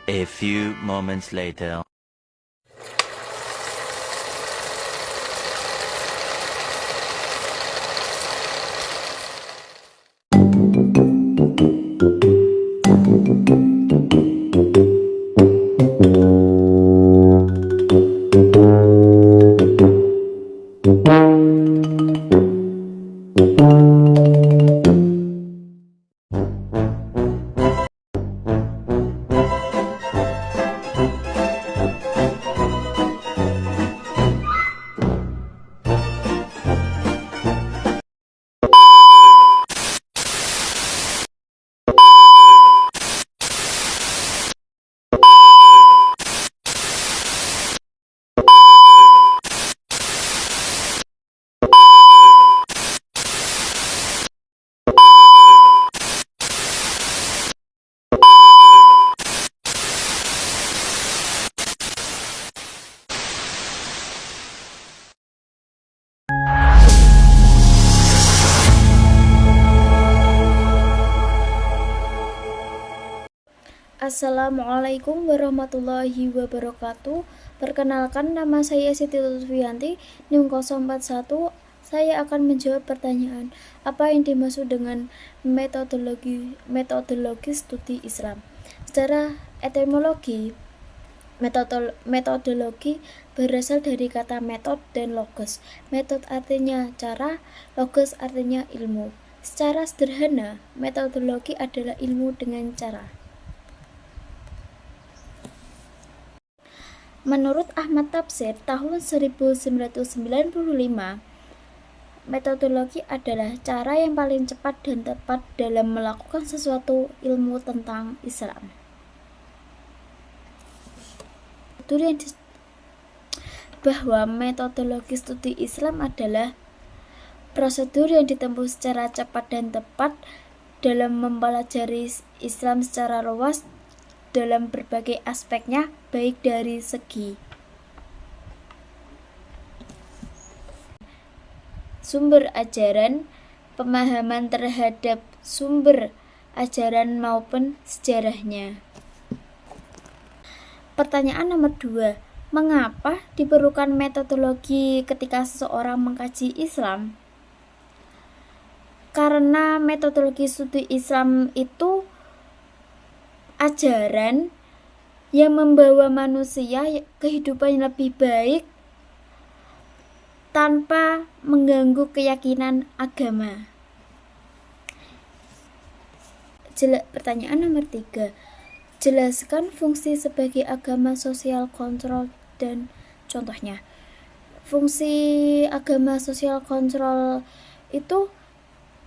A few moments later. Assalamualaikum warahmatullahi wabarakatuh. Perkenalkan, nama saya Siti Lutfianti, NIM 041. Saya akan menjawab pertanyaan, apa yang dimaksud dengan metodologi studi Islam. Secara etimologi, metodologi berasal dari kata metode dan logos. Metode artinya cara, logos artinya ilmu. Secara sederhana, metodologi adalah ilmu dengan cara. Menurut Ahmad Tafsir tahun 1995, metodologi adalah cara yang paling cepat dan tepat dalam melakukan sesuatu ilmu tentang Islam. Bahwa metodologi studi Islam adalah prosedur yang ditempuh secara cepat dan tepat dalam mempelajari Islam secara luas dalam berbagai aspeknya, baik dari segi sumber ajaran, pemahaman terhadap sumber ajaran maupun sejarahnya. Pertanyaan nomor 2, mengapa diperlukan metodologi ketika seseorang mengkaji Islam? Karena metodologi studi Islam itu ajaran yang membawa manusia kehidupan yang lebih baik tanpa mengganggu keyakinan agama. Pertanyaan nomor 3, jelaskan fungsi sebagai agama sosial kontrol dan contohnya. Fungsi agama sosial kontrol itu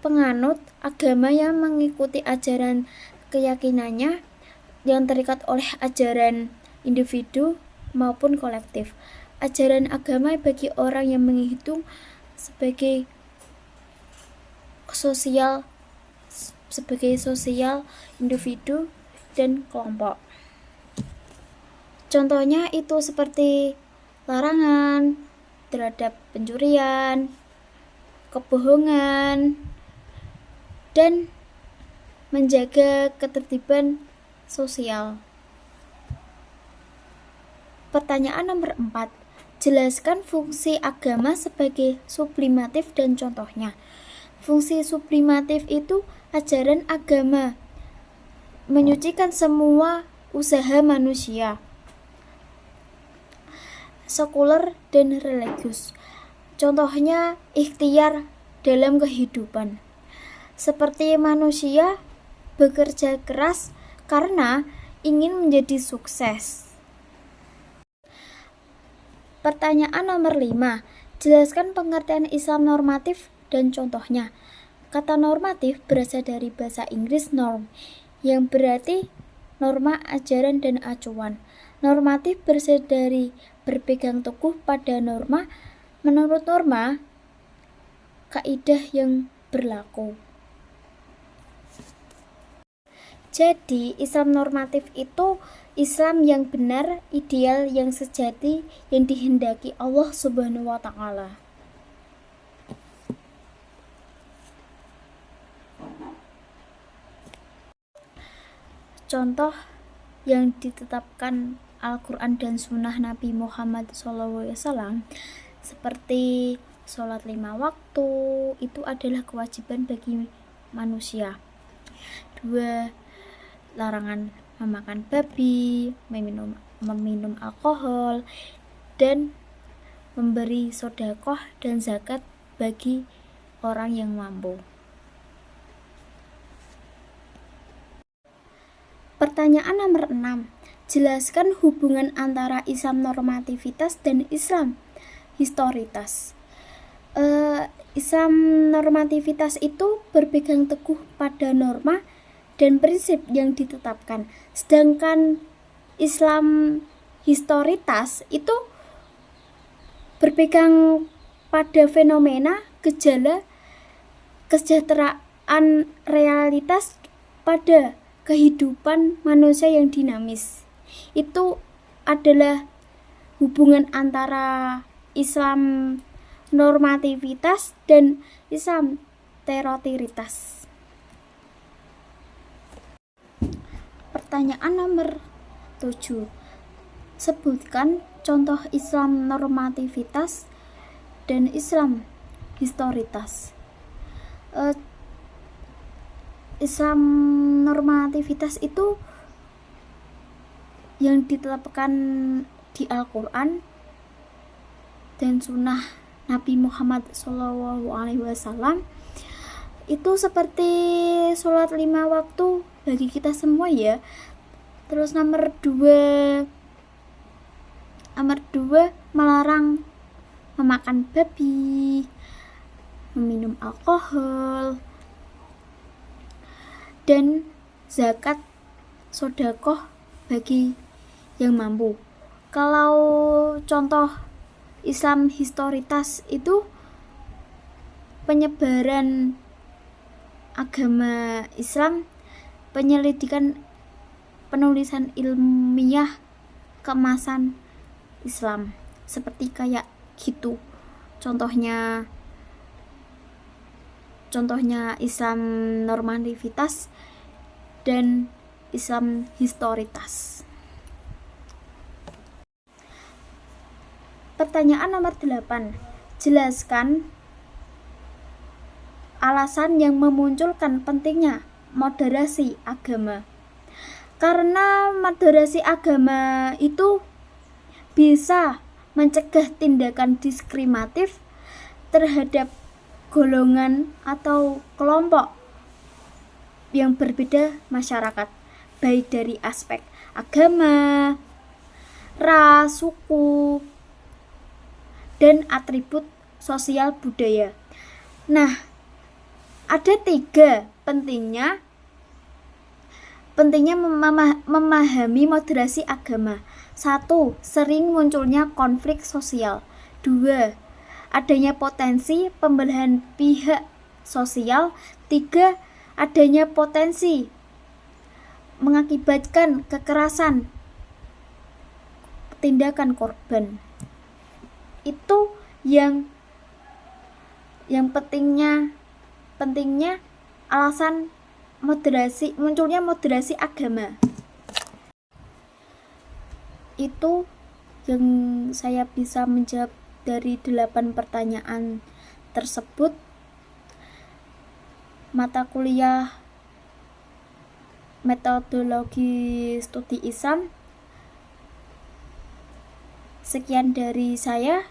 penganut agama yang mengikuti ajaran keyakinannya yang terikat oleh ajaran individu maupun kolektif. Ajaran agama bagi orang yang menghitung sebagai sosial individu dan kelompok. Contohnya itu seperti larangan terhadap pencurian, kebohongan, dan menjaga ketertiban sosial. Pertanyaan nomor 4, jelaskan fungsi agama sebagai sublimatif dan contohnya. Fungsi sublimatif itu ajaran agama menyucikan semua usaha manusia, sekuler dan religius. Contohnya ikhtiar dalam kehidupan. Seperti manusia bekerja keras karena ingin menjadi sukses. Pertanyaan nomor 5, jelaskan pengertian Islam normatif dan contohnya. Kata normatif berasal dari bahasa Inggris norm, yang berarti norma, ajaran, dan acuan. Normatif berasal dari berpegang teguh pada norma. Menurut norma, kaidah yang berlaku. Jadi, Islam normatif itu Islam yang benar, ideal, yang sejati, yang dihendaki Allah Subhanahu wa Ta'ala. Contoh yang ditetapkan Al-Quran dan Sunnah Nabi Muhammad SAW, seperti sholat 5 waktu, itu adalah kewajiban bagi manusia. 2. Larangan memakan babi, meminum alkohol, dan memberi sedekah dan zakat bagi orang yang mampu. Pertanyaan nomor 6. Jelaskan hubungan antara Islam normativitas dan Islam historitas. Islam normativitas itu berpegang teguh pada norma dan prinsip yang ditetapkan. Sedangkan Islam historitas itu berpegang pada fenomena, gejala, kesejahteraan realitas pada kehidupan manusia yang dinamis. Itu adalah hubungan antara Islam normativitas dan Islam teoritas. Pertanyaan nomor 7. Sebutkan contoh Islam normativitas dan Islam historitas. Islam normativitas itu yang ditetapkan di Al-Quran dan Sunnah Nabi Muhammad SAW. Itu seperti sholat 5 waktu bagi kita semua ya. Terus nomor 2 melarang memakan babi, meminum alkohol, dan zakat sedekah bagi yang mampu. Kalau contoh Islam historitas itu penyebaran agama Islam, penyelidikan penulisan ilmiah keemasan Islam, seperti kayak gitu. Contohnya Islam normativitas dan Islam historitas. Pertanyaan nomor 8. Jelaskan alasan yang memunculkan pentingnya moderasi agama. Karena moderasi agama itu bisa mencegah tindakan diskriminatif terhadap golongan atau kelompok yang berbeda masyarakat, baik dari aspek agama, ras, suku, dan atribut sosial budaya. Nah, ada 3 pentingnya memahami moderasi agama. 1. Sering munculnya konflik sosial. 2. Adanya potensi pembelahan pihak sosial. 3. Adanya potensi mengakibatkan kekerasan tindakan korban. Itu yang pentingnya alasan munculnya moderasi agama. Itu yang saya bisa menjawab dari 8 pertanyaan tersebut. Mata kuliah metodologi studi Islam. Sekian dari saya.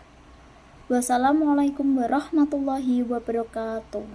Wassalamualaikum warahmatullahi wabarakatuh.